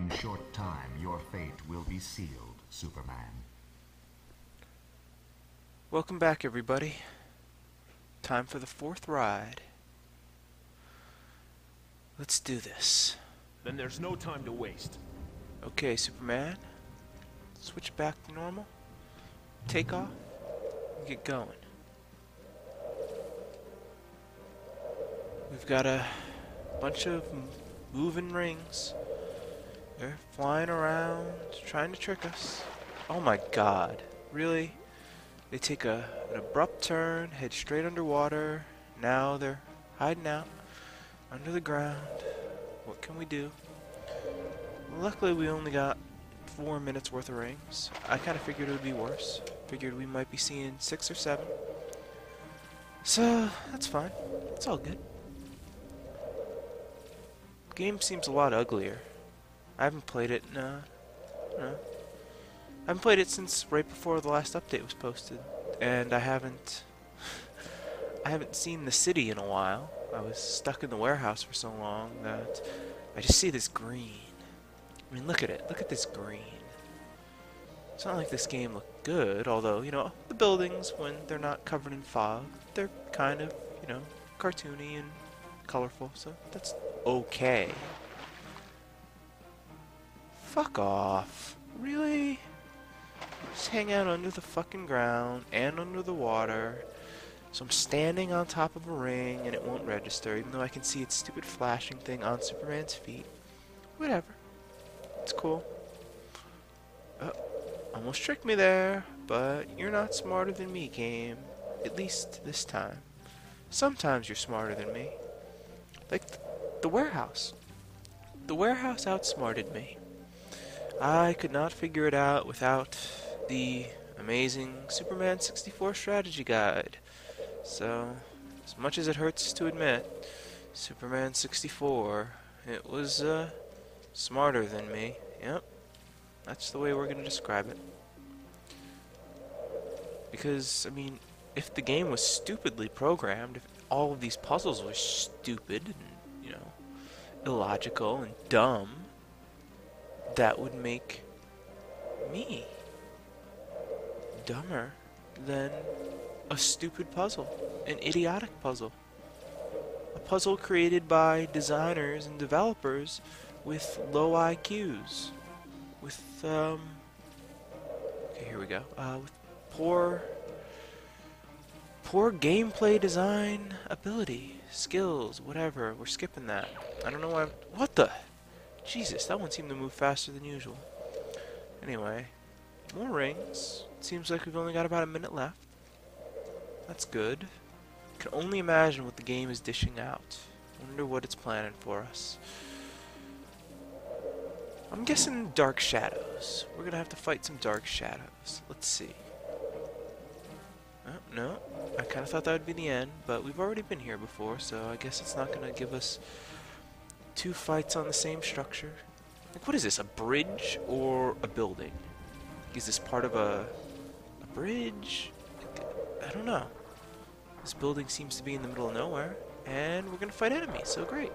In short time, your fate will be sealed, Superman. Welcome back, everybody. Time for the fourth ride. Let's do this. Then there's no time to waste. Okay, Superman. Switch back to normal. Take off. And get going. We've got a bunch of moving rings. They're flying around, trying to trick us. Oh my god. Really? They take an abrupt turn, head straight underwater. Now they're hiding out under the ground. What can we do? Luckily, we only got 4 minutes worth of rings. I kind of figured it would be worse. Figured we might be seeing 6 or 7. So, that's fine. It's all good. The game seems a lot uglier. I haven't played it I haven't played it since right before the last update was posted, and I haven't seen the city in a while. I was stuck in the warehouse for so long that I just see this green. I mean, look at it. Look at this green. It's not like this game looked good, although, you know, the buildings, when they're not covered in fog, they're kind of, you know, cartoony and colorful, so that's okay. Fuck off. Really? Just hang out under the fucking ground and under the water. So I'm standing on top of a ring and it won't register, even though I can see its stupid flashing thing on Superman's feet. Whatever. It's cool. Almost tricked me there, but you're not smarter than me, game. At least this time. Sometimes you're smarter than me. Like the warehouse. The warehouse outsmarted me. I could not figure it out without the amazing Superman 64 strategy guide. So, as much as it hurts to admit, Superman 64, it was smarter than me. Yep, that's the way we're going to describe it. Because, I mean, if the game was stupidly programmed, if all of these puzzles were stupid and, you know, illogical and dumb, that would make me dumber than a stupid puzzle, an idiotic puzzle. A puzzle created by designers and developers with low IQs. With, okay, here we go. With poor gameplay design ability, skills, whatever. We're skipping that. I don't know why. What the? Jesus, that one seemed to move faster than usual. Anyway, more rings. It seems like we've only got about a minute left. That's good. Can only imagine what the game is dishing out. Wonder what it's planning for us. I'm guessing dark shadows. We're gonna have to fight some dark shadows. Let's see. Oh, no. I kind of thought that would be the end, but we've already been here before, so I guess it's not gonna give us 2 fights on the same structure. Like, what is this, a bridge or a building? Is this part of a bridge? I don't know. This building seems to be in the middle of nowhere, and we're gonna fight enemies, so great.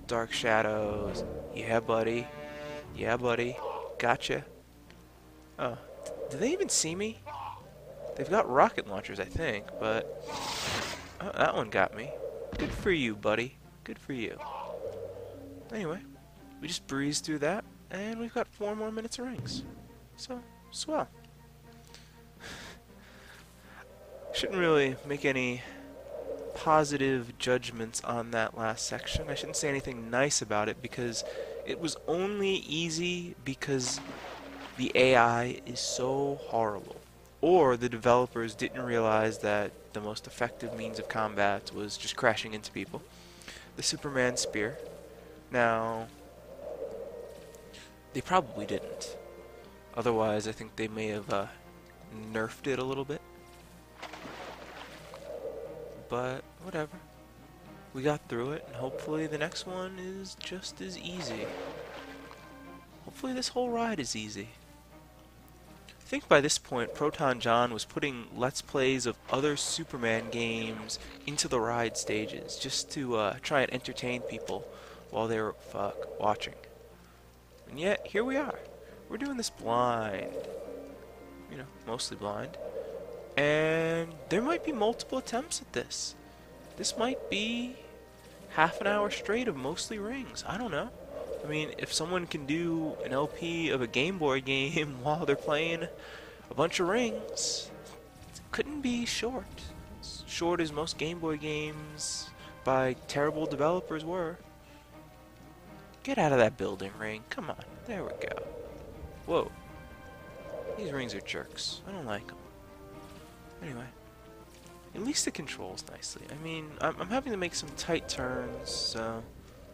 Dark shadows. Yeah, buddy. Yeah, buddy. Gotcha. Oh, do they even see me? They've got rocket launchers, I think, but... Oh, that one got me. Good for you, buddy. Good for you. Anyway, we just breezed through that, and we've got 4 more minutes of rings. So, swell. Shouldn't really make any positive judgments on that last section. I shouldn't say anything nice about it, because it was only easy because the AI is so horrible. Or the developers didn't realize that the most effective means of combat was just crashing into people. The Superman spear. Now, they probably didn't. Otherwise, I think they may have nerfed it a little bit. But, whatever. We got through it, and hopefully the next one is just as easy. Hopefully this whole ride is easy. I think by this point, Proton John was putting Let's Plays of other Superman games into the ride stages, just to try and entertain people while they were watching. And yet, here we are. We're doing this blind. You know, mostly blind. And there might be multiple attempts at this. This might be half an hour straight of mostly rings. I don't know. I mean, if someone can do an LP of a Game Boy game while they're playing a bunch of rings, it couldn't be short. As short as most Game Boy games by terrible developers were. Get out of that building, Ring. Come on. There we go. Whoa. These rings are jerks. I don't like them. Anyway. At least it controls nicely. I mean, I'm having to make some tight turns, so...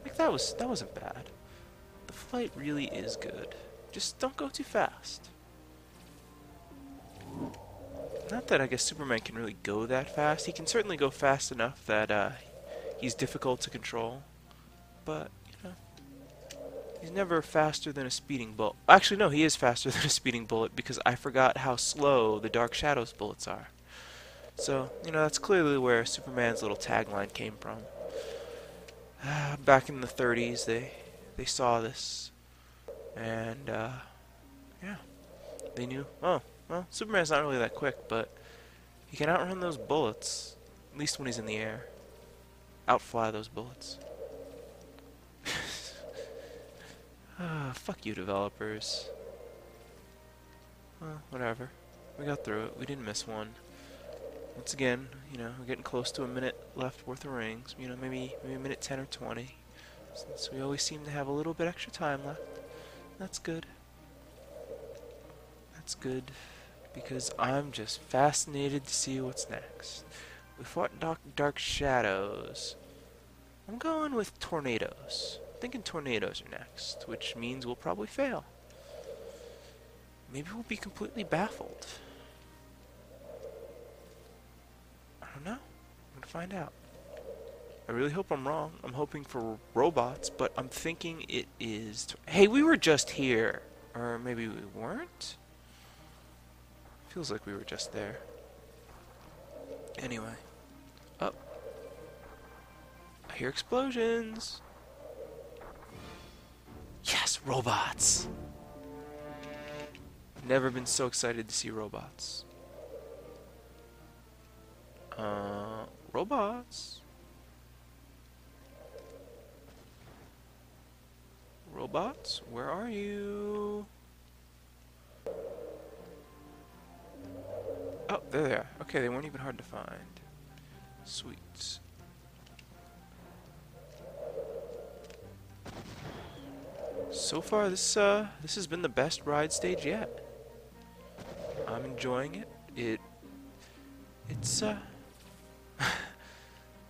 Like, that wasn't bad. The flight really is good. Just don't go too fast. Not that I guess Superman can really go that fast. He can certainly go fast enough that he's difficult to control. But, you know, he's never faster than a speeding bullet. Actually, no, he is faster than a speeding bullet because I forgot how slow the Dark Shadows bullets are. So, you know, that's clearly where Superman's little tagline came from. Back in the 30s, they saw this. And, yeah. They knew, oh, well, Superman's not really that quick, but he can outrun those bullets, at least when he's in the air. Outfly those bullets. Fuck you, developers. Well, whatever. We got through it. We didn't miss one. Once again, you know, we're getting close to a minute left worth of rings. You know, maybe a minute 10 or 20. Since we always seem to have a little bit extra time left. That's good. That's good. Because I'm just fascinated to see what's next. We fought Dark Shadows. I'm going with tornadoes. I'm thinking tornadoes are next, which means we'll probably fail. Maybe we'll be completely baffled. I don't know. I'm gonna find out. I really hope I'm wrong. I'm hoping for robots, but I'm thinking it is... Hey, we were just here. Or maybe we weren't? Feels like we were just there. Anyway. Up. I hear explosions. Yes, robots! Never been so excited to see robots. Robots. Robots, where are you? Oh, there they are. Okay, they weren't even hard to find. Sweet. So far, this has been the best ride stage yet. I'm enjoying it. It's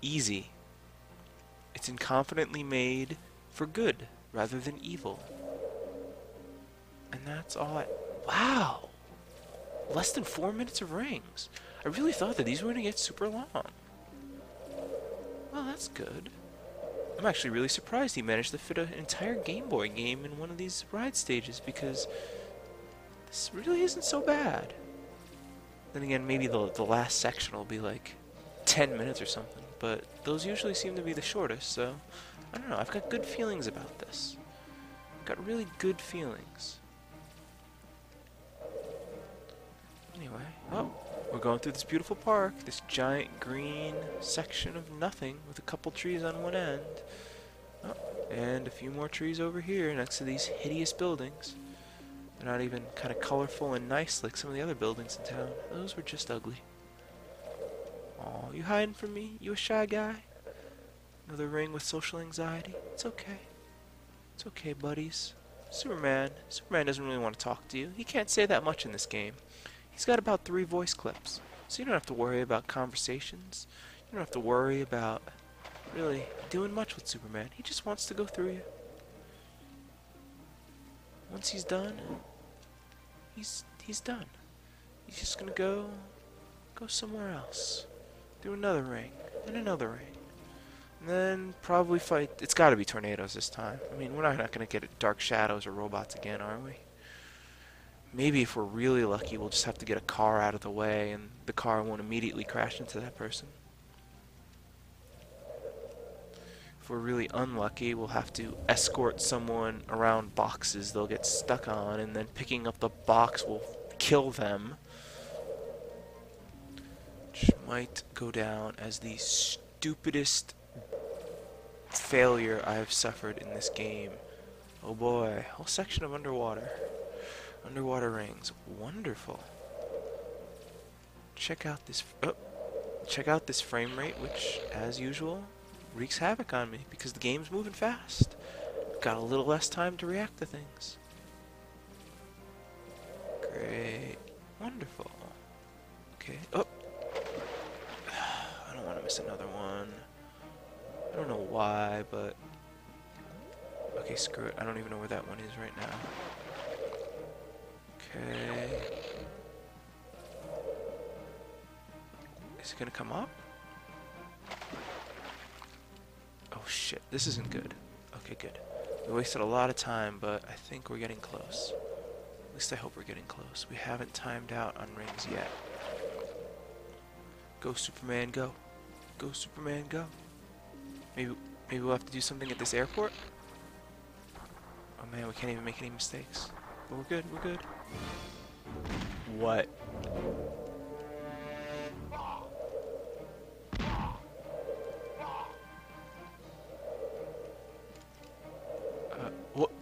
easy. It's inconfidently made for good rather than evil. And that's all wow! Less than 4 minutes of rings. I really thought that these were going to get super long. Well, that's good. I'm actually really surprised he managed to fit an entire Game Boy game in one of these ride stages because this really isn't so bad. Then again, maybe the last section will be like 10 minutes or something, but those usually seem to be the shortest, so I don't know, I've got good feelings about this. I've got really good feelings. Anyway, oh, we're going through this beautiful park, this giant green section of nothing with a couple trees on one end. Oh, and a few more trees over here next to these hideous buildings. They're not even kind of colorful and nice like some of the other buildings in town. Those were just ugly. Aw, you hiding from me? You a shy guy? Another ring with social anxiety? It's okay. It's okay, buddies. Superman doesn't really want to talk to you. He can't say that much in this game. He's got about 3 voice clips. So you don't have to worry about conversations. You don't have to worry about really doing much with Superman. He just wants to go through you. Once he's done, he's done. He's just gonna go somewhere else. Do another ring, and another ring. And then probably fight, it's gotta be tornadoes this time. I mean, we're not gonna get Dark Shadows or robots again, are we? Maybe if we're really lucky, we'll just have to get a car out of the way, and the car won't immediately crash into that person. If we're really unlucky, we'll have to escort someone around boxes they'll get stuck on, and then picking up the box will kill them. Which might go down as the stupidest failure I've suffered in this game. Oh boy, whole section of underwater. Underwater rings. Wonderful. Check out this frame rate, which, as usual, wreaks havoc on me because the game's moving fast. Got a little less time to react to things. Great. Wonderful. Okay. Oh! I don't want to miss another one. I don't know why, but... Okay, screw it. I don't even know where that one is right now. Okay. Is it gonna come up? Oh shit, this isn't good. Okay, good. We wasted a lot of time, but I think we're getting close. At least I hope we're getting close. We haven't timed out on rings yet. Go Superman, go. Go Superman, go. Maybe we'll have to do something at this airport? Oh man, we can't even make any mistakes. But we're good, we're good. What?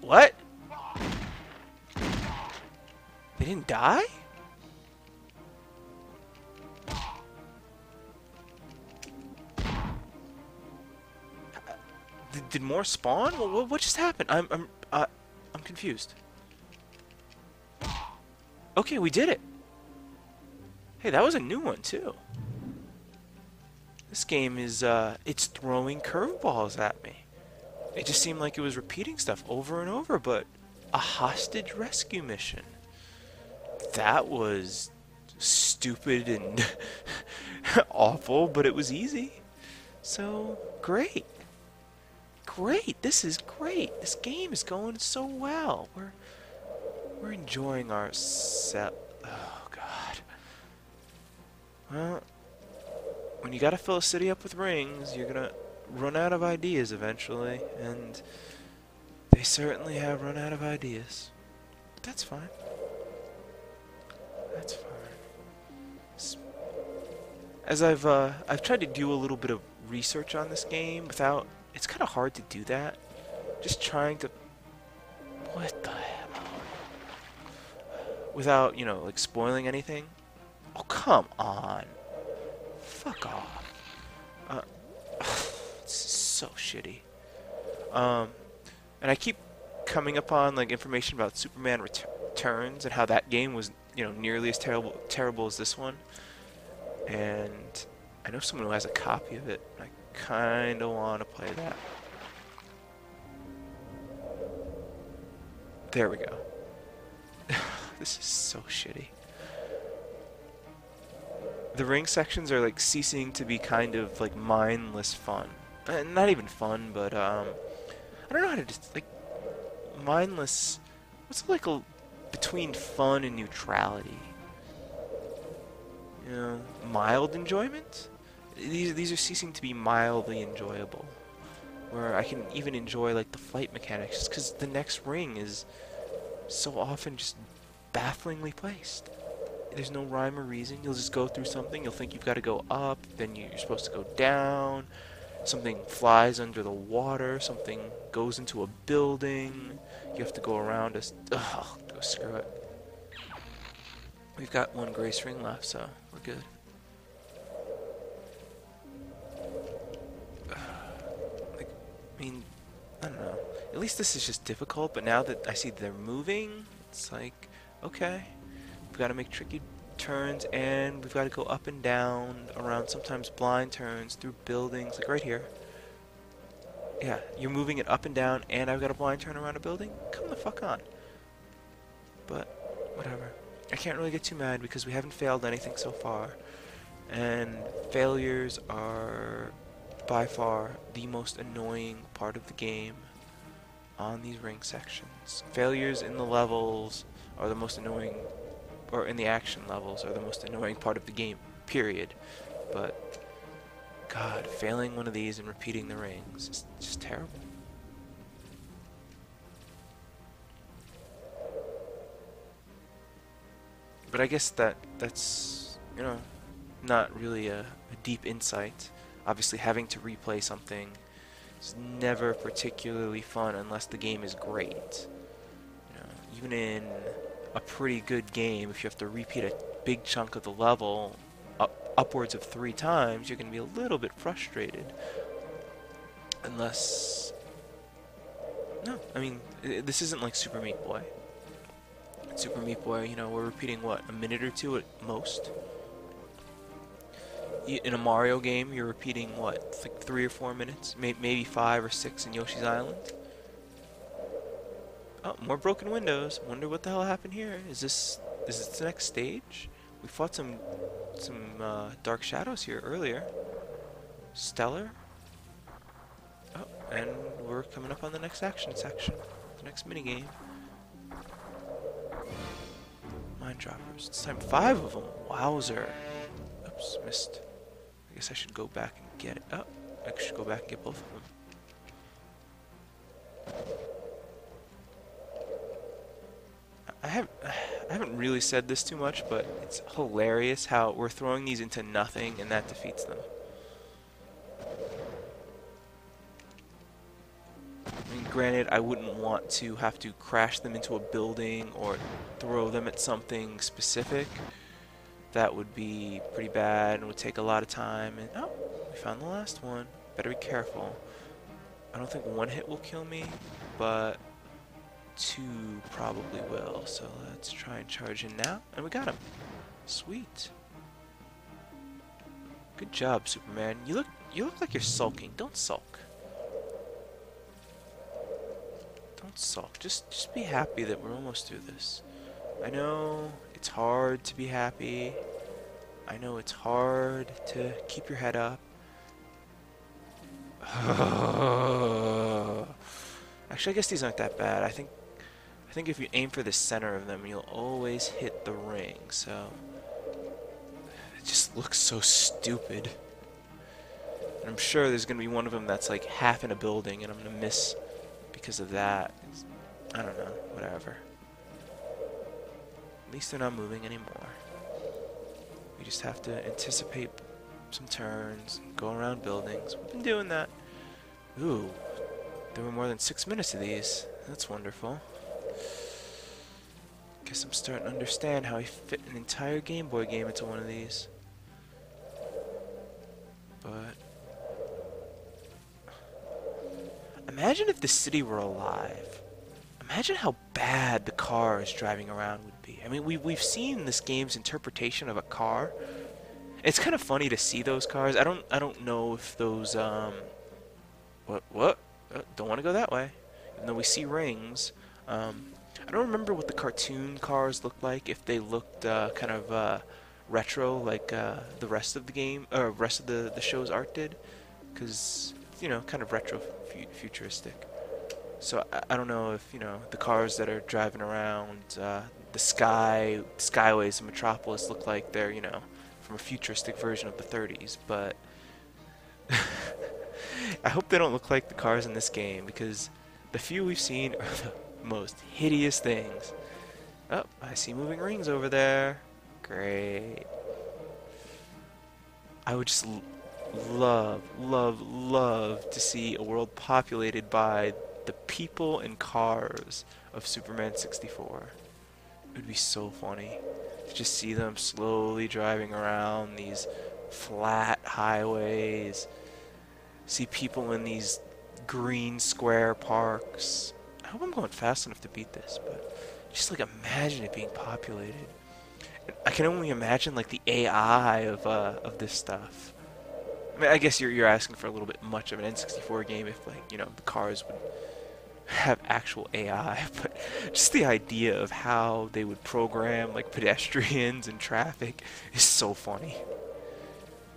What? They didn't die? Did more spawn? What just happened? I'm confused. Okay, we did it. Hey, that was a new one too. This game is it's throwing curveballs at me. It just seemed like it was repeating stuff over and over, but a hostage rescue mission. That was stupid and awful, but it was easy. So, great. Great. This is great. This game is going so well. We're enjoying ourselves. Oh, God. Well, when you gotta fill a city up with rings, you're gonna run out of ideas eventually, and they certainly have run out of ideas. But that's fine. That's fine. As I've tried to do a little bit of research on this game without, it's kind of hard to do that. Just trying to, what the hell? Without, you know, like spoiling anything. Oh, come on. Fuck off. It's so shitty. And I keep coming upon like information about Superman Returns and how that game was, you know, nearly as terrible as this one. And I know someone who has a copy of it. I kind of want to play that. There we go. This is so shitty. The ring sections are like ceasing to be kind of like mindless fun. Not even fun, but I don't know how to just like mindless. What's like a between fun and neutrality? You know, mild enjoyment. These are ceasing to be mildly enjoyable, where I can even enjoy like the flight mechanics, just because the next ring is so often just bafflingly placed. There's no rhyme or reason. You'll just go through something. You'll think you've got to go up, then you're supposed to go down. Something flies under the water. Something goes into a building. You have to go around us. Ugh, go screw it. We've got one grace ring left, so we're good. Like, I mean, I don't know. At least this is just difficult, but now that I see they're moving, it's like, okay. We've got to make tricky turns, and we've got to go up and down around sometimes blind turns through buildings, like right here. Yeah, you're moving it up and down, and I've got a blind turn around a building? Come the fuck on. But, whatever. I can't really get too mad because we haven't failed anything so far. And failures are by far the most annoying part of the game on these ring sections. Failures in the levels are the most annoying, or in the action levels are the most annoying part of the game, period. But God, failing one of these and repeating the rings is just terrible. But I guess that's, you know, not really a deep insight. Obviously, having to replay something is never particularly fun unless the game is great. You know, even in a pretty good game, if you have to repeat a big chunk of the level upwards of 3 times, you're going to be a little bit frustrated. Unless... No, I mean, this isn't like Super Meat Boy. Super Meat Boy, you know, we're repeating, what, a minute or two at most? In a Mario game, you're repeating, what, like 3 or 4 minutes? Maybe 5 or 6 in Yoshi's Island? Oh, more broken windows. Wonder what the hell happened here. Is this the next stage? We fought some dark shadows here earlier. Stellar? Oh, and we're coming up on the next action section. The next minigame. Mine droppers. It's time 5 of them. Wowzer. Oops, missed. I guess I should go back and get it. Oh, I should go back and get both of them. I haven't really said this too much, but it's hilarious how we're throwing these into nothing and that defeats them. I mean, granted, I wouldn't want to have to crash them into a building or throw them at something specific. That would be pretty bad and would take a lot of time. And oh, we found the last one. Better be careful. I don't think 1 hit will kill me, but 2 probably will. So let's try and charge in now, and we got him. Sweet. Good job, Superman. You look like you're sulking. Don't sulk. Don't sulk. Just be happy that we're almost through this. I know it's hard to be happy. I know it's hard to keep your head up. Actually, I guess these aren't that bad. I think if you aim for the center of them, you'll always hit the ring. So it just looks so stupid. And I'm sure there's gonna be one of them that's like half in a building, and I'm gonna miss because of that. I don't know. Whatever. At least they're not moving anymore. We just have to anticipate some turns, go around buildings. We've been doing that. Ooh, there were more than 6 minutes of these. That's wonderful. Guess I'm starting to understand how I fit an entire Game Boy game into one of these. But imagine if the city were alive. Imagine how bad the cars driving around would be. I mean, we've seen this game's interpretation of a car. It's kind of funny to see those cars. I don't know if those what? Don't want to go that way. Even though we see rings, I don't remember what the cartoon cars looked like. If they looked kind of retro, like the rest of the game, or rest of the show's art did, because you know, kind of retro futuristic. So I don't know if, you know, the cars that are driving around the skyways of Metropolis look like they're, you know, from a futuristic version of the 30s, but I hope they don't look like the cars in this game, because the few we've seen are the most hideous things. Oh, I see moving rings over there. Great. I would just love to see a world populated by the people and cars of Superman 64. It would be so funny to just see them slowly driving around these flat highways, see people in these green square parks. I hope I'm going fast enough to beat this, but just like imagine it being populated. I can only imagine like the AI of this stuff. I mean, I guess you're asking for a little bit much of an N64 game if, like, you know, the cars would have actual AI, but just the idea of how they would program like pedestrians and traffic is so funny.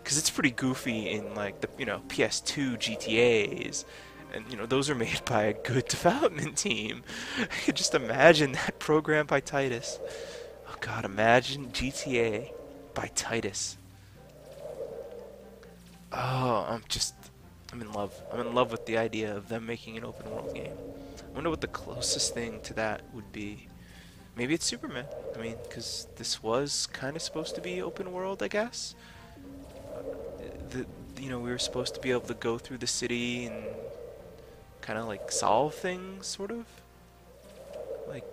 Because it's pretty goofy in like the, you know, PS2 GTAs, and you know, those are made by a good development team. I could just imagine that program by Titus. Oh god, imagine GTA by Titus. Oh, I'm in love. I'm in love with the idea of them making an open world game. I wonder what the closest thing to that would be. Maybe it's Superman. I mean, because this was kind of supposed to be open world, I guess. The we were supposed to be able to go through the city and kind of like solve things, sort of. Like,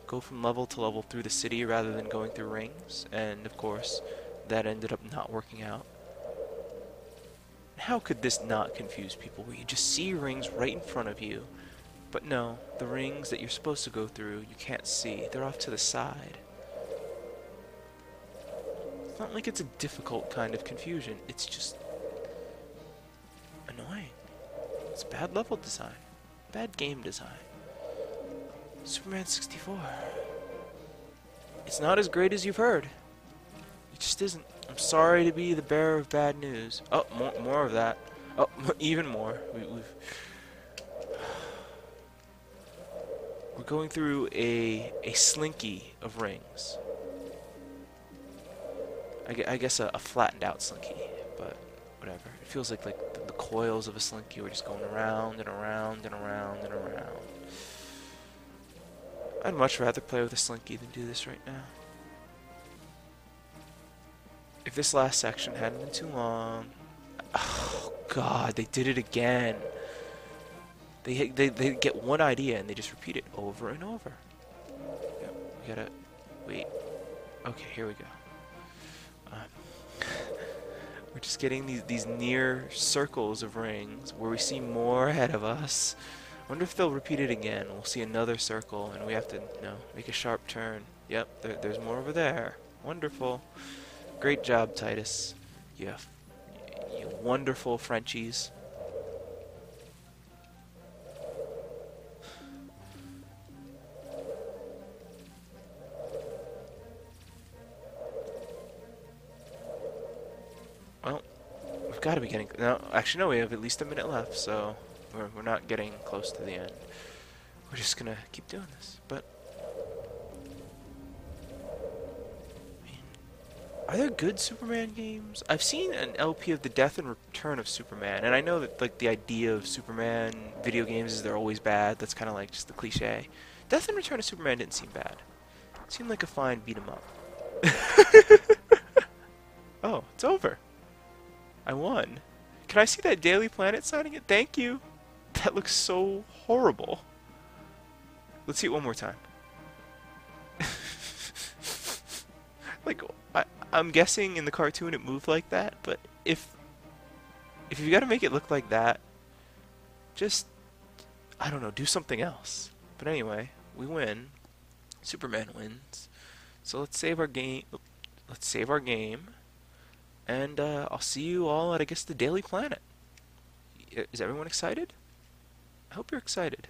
go from level to level through the city rather than going through rings. And of course, that ended up not working out. How could this not confuse people where you just see rings right in front of you? But no, the rings that you're supposed to go through, you can't see. They're off to the side. It's not like it's a difficult kind of confusion. It's just annoying. It's bad level design. Bad game design. Superman 64. It's not as great as you've heard. It just isn't. I'm sorry to be the bearer of bad news. Oh, more of that. Oh, even more. We're going through a slinky of rings. I guess a flattened out slinky, but whatever. It feels like the coils of a slinky were just going around and around and around and around. I'd much rather play with a slinky than do this right now. If this last section hadn't been too long... Oh, God, they did it again. They get one idea and they just repeat it over and over. Yep, we gotta... Wait. Okay, here we go. We're just getting these near circles of rings where we see more ahead of us. Wonder if they'll repeat it again. We'll see another circle and we have to, make a sharp turn. Yep, there's more over there. Wonderful. Great job, Titus. You wonderful Frenchies. Well, we've got to be getting... No, actually, no, we have at least a minute left, so we're not getting close to the end. We're just gonna keep doing this, but... Are there good Superman games? I've seen an LP of the Death and Return of Superman, and I know that like the idea of Superman video games is they're always bad. That's kind of like just the cliche. Death and Return of Superman didn't seem bad. It seemed like a fine beat 'em up. Oh, it's over. I won. Can I see that Daily Planet signing it? Thank you. That looks so horrible. Let's see it one more time. Like, I'm guessing in the cartoon it moved like that, but if you gotta make it look like that, just, I don't know, do something else. But anyway, we win. Superman wins. So let's save our game. Let's save our game. And I'll see you all at, I guess, the Daily Planet. Is everyone excited? I hope you're excited.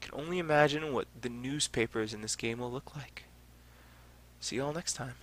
I can only imagine what the newspapers in this game will look like. See you all next time.